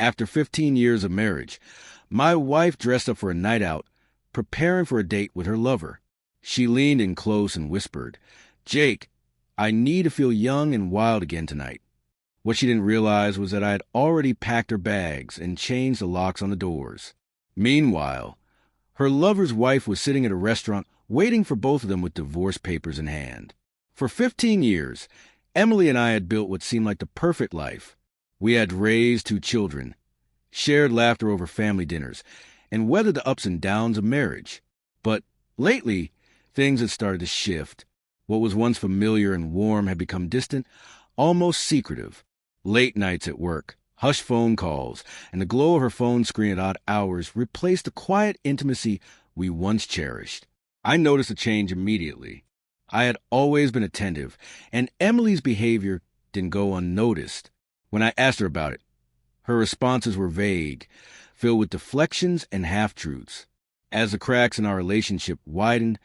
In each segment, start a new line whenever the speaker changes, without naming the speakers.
After 15 years of marriage, my wife dressed up for a night out, preparing for a date with her lover. She leaned in close and whispered, "Jake, I need to feel young and wild again tonight." What she didn't realize was that I had already packed her bags and changed the locks on the doors. Meanwhile, her lover's wife was sitting at a restaurant waiting for both of them with divorce papers in hand. For 15 years, Emily and I had built what seemed like the perfect life. We had raised 2 children, shared laughter over family dinners, and weathered the ups and downs of marriage. But lately, things had started to shift. What was once familiar and warm had become distant, almost secretive. Late nights at work, hushed phone calls, and the glow of her phone screen at odd hours replaced the quiet intimacy we once cherished. I noticed a change immediately. I had always been attentive, and Emily's behavior didn't go unnoticed. When I asked her about it, her responses were vague, filled with deflections and half-truths. As the cracks in our relationship widened,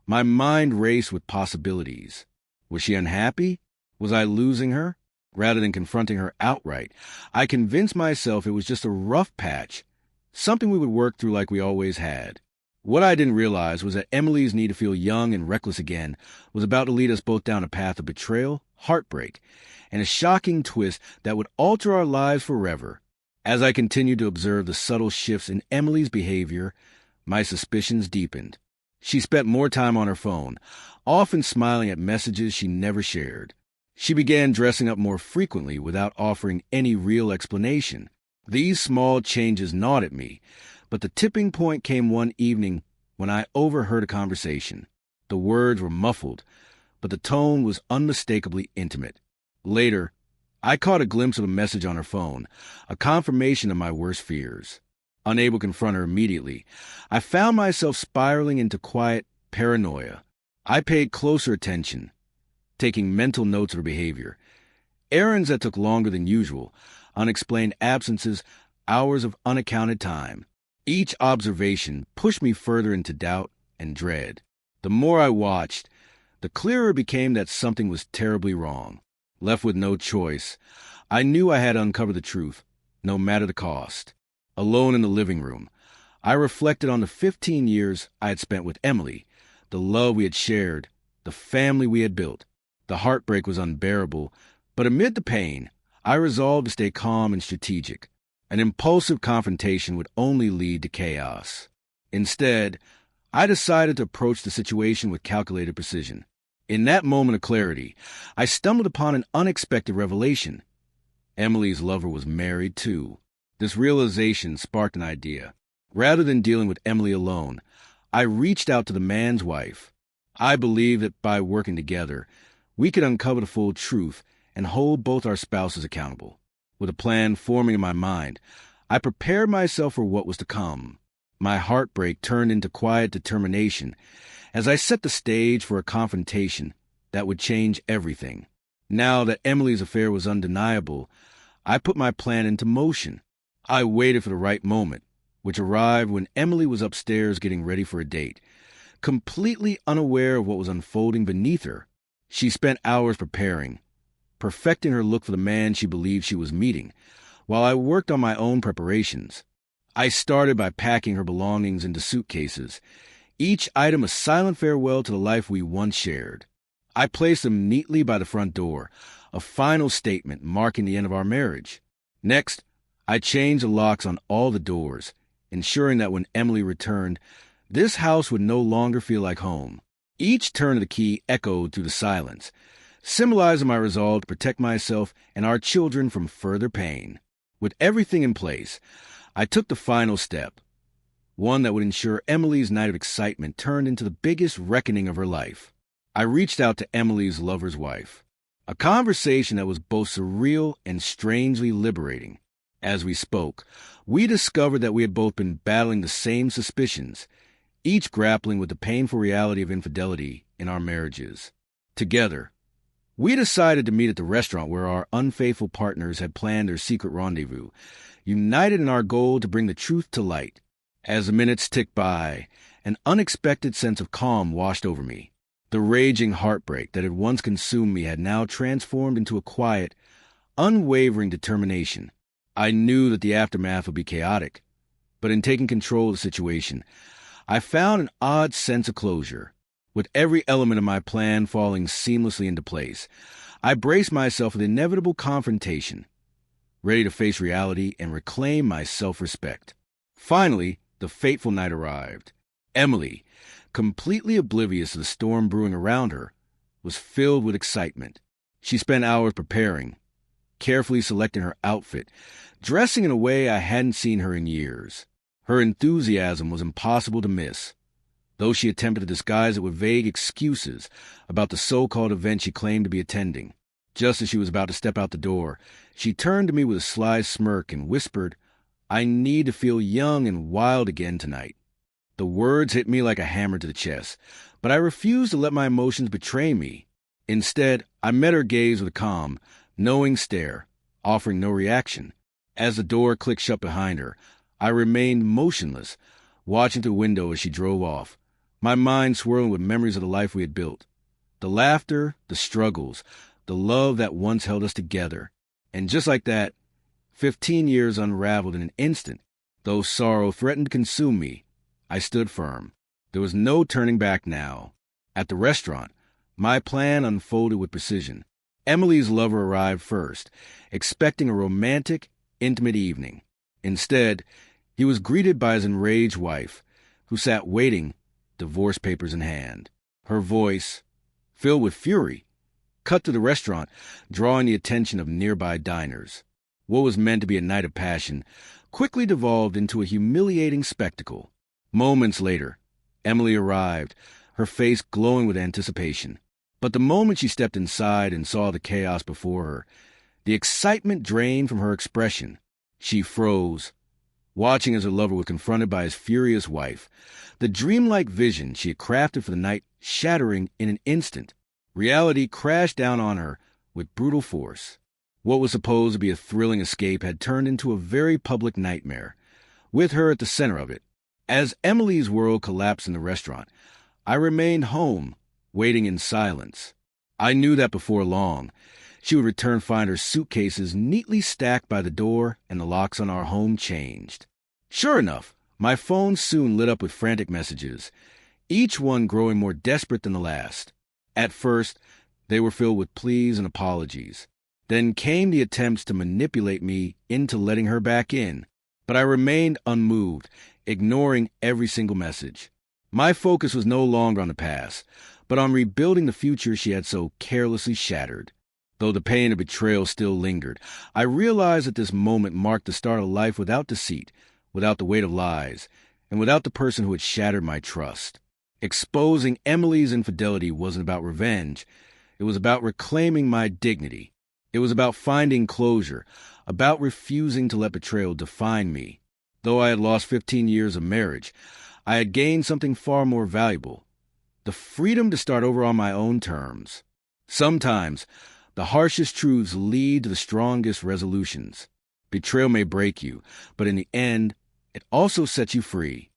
my mind raced with possibilities. Was she unhappy? Was I losing her? Rather than confronting her outright, I convinced myself it was just a rough patch, something we would work through like we always had. What I didn't realize was that Emily's need to feel young and reckless again was about to lead us both down a path of betrayal, heartbreak, and a shocking twist that would alter our lives forever. As I continued to observe the subtle shifts in Emily's behavior, my suspicions deepened. She spent more time on her phone, often smiling at messages she never shared. She began dressing up more frequently without offering any real explanation. These small changes gnawed at me, but the tipping point came one evening when I overheard a conversation. The words were muffled, but the tone was unmistakably intimate. Later, I caught a glimpse of a message on her phone, a confirmation of my worst fears. Unable to confront her immediately, I found myself spiraling into quiet paranoia. I paid closer attention, taking mental notes of her behavior. Errands that took longer than usual, unexplained absences, hours of unaccounted time. Each observation pushed me further into doubt and dread. The more I watched, the clearer it became that something was terribly wrong. Left with no choice, I knew I had to uncover the truth, no matter the cost. Alone in the living room, I reflected on the 15 years I had spent with Emily, the love we had shared, the family we had built. The heartbreak was unbearable, but amid the pain, I resolved to stay calm and strategic. An impulsive confrontation would only lead to chaos. Instead, I decided to approach the situation with calculated precision. In that moment of clarity, I stumbled upon an unexpected revelation. Emily's lover was married, too. This realization sparked an idea. Rather than dealing with Emily alone, I reached out to the man's wife. I believed that by working together, we could uncover the full truth and hold both our spouses accountable. With a plan forming in my mind, I prepared myself for what was to come. My heartbreak turned into quiet determination as I set the stage for a confrontation that would change everything. Now that Emily's affair was undeniable, I put my plan into motion. I waited for the right moment, which arrived when Emily was upstairs getting ready for a date. Completely unaware of what was unfolding beneath her, she spent hours preparing, perfecting her look for the man she believed she was meeting, while I worked on my own preparations. I started by packing her belongings into suitcases, each item a silent farewell to the life we once shared. I placed them neatly by the front door, a final statement marking the end of our marriage. Next, I changed the locks on all the doors, ensuring that when Emily returned, this house would no longer feel like home. Each turn of the key echoed through the silence, symbolizing my resolve to protect myself and our children from further pain. With everything in place, I took the final step, one that would ensure Emily's night of excitement turned into the biggest reckoning of her life. I reached out to Emily's lover's wife, a conversation that was both surreal and strangely liberating. As we spoke, we discovered that we had both been battling the same suspicions, each grappling with the painful reality of infidelity in our marriages. Together, we decided to meet at the restaurant where our unfaithful partners had planned their secret rendezvous, united in our goal to bring the truth to light. As the minutes ticked by, an unexpected sense of calm washed over me. The raging heartbreak that had once consumed me had now transformed into a quiet, unwavering determination. I knew that the aftermath would be chaotic, but in taking control of the situation, I found an odd sense of closure. With every element of my plan falling seamlessly into place, I braced myself for the inevitable confrontation, ready to face reality and reclaim my self-respect. Finally, the fateful night arrived. Emily, completely oblivious to the storm brewing around her, was filled with excitement. She spent hours preparing, carefully selecting her outfit, dressing in a way I hadn't seen her in years. Her enthusiasm was impossible to miss, though she attempted to disguise it with vague excuses about the so-called event she claimed to be attending. Just as she was about to step out the door, she turned to me with a sly smirk and whispered, "I need to feel young and wild again tonight." The words hit me like a hammer to the chest, but I refused to let my emotions betray me. Instead, I met her gaze with a calm, knowing stare, offering no reaction. As the door clicked shut behind her, I remained motionless, watching through the window as she drove off, my mind swirling with memories of the life we had built. The laughter, the struggles, the love that once held us together. And just like that, 15 years unraveled in an instant. Though sorrow threatened to consume me, I stood firm. There was no turning back now. At the restaurant, my plan unfolded with precision. Emily's lover arrived first, expecting a romantic, intimate evening. Instead, he was greeted by his enraged wife, who sat waiting, divorce papers in hand. Her voice, filled with fury, cut through the restaurant, drawing the attention of nearby diners. What was meant to be a night of passion quickly devolved into a humiliating spectacle. Moments later, Emily arrived, her face glowing with anticipation. But the moment she stepped inside and saw the chaos before her, the excitement drained from her expression. She froze, watching as her lover was confronted by his furious wife, the dreamlike vision she had crafted for the night shattering in an instant. Reality crashed down on her with brutal force. What was supposed to be a thrilling escape had turned into a very public nightmare, with her at the center of it. As Emily's world collapsed in the restaurant, I remained home, waiting in silence. I knew that before long, she would return to find her suitcases neatly stacked by the door and the locks on our home changed. Sure enough, my phone soon lit up with frantic messages, each one growing more desperate than the last. At first, they were filled with pleas and apologies. Then came the attempts to manipulate me into letting her back in, but I remained unmoved, ignoring every single message. My focus was no longer on the past, but on rebuilding the future she had so carelessly shattered. Though the pain of betrayal still lingered, I realized that this moment marked the start of life without deceit, without the weight of lies, and without the person who had shattered my trust. Exposing Emily's infidelity wasn't about revenge. It was about reclaiming my dignity. It was about finding closure, about refusing to let betrayal define me. Though I had lost 15 years of marriage, I had gained something far more valuable: the freedom to start over on my own terms. Sometimes, the harshest truths lead to the strongest resolutions. Betrayal may break you, but in the end, it also sets you free.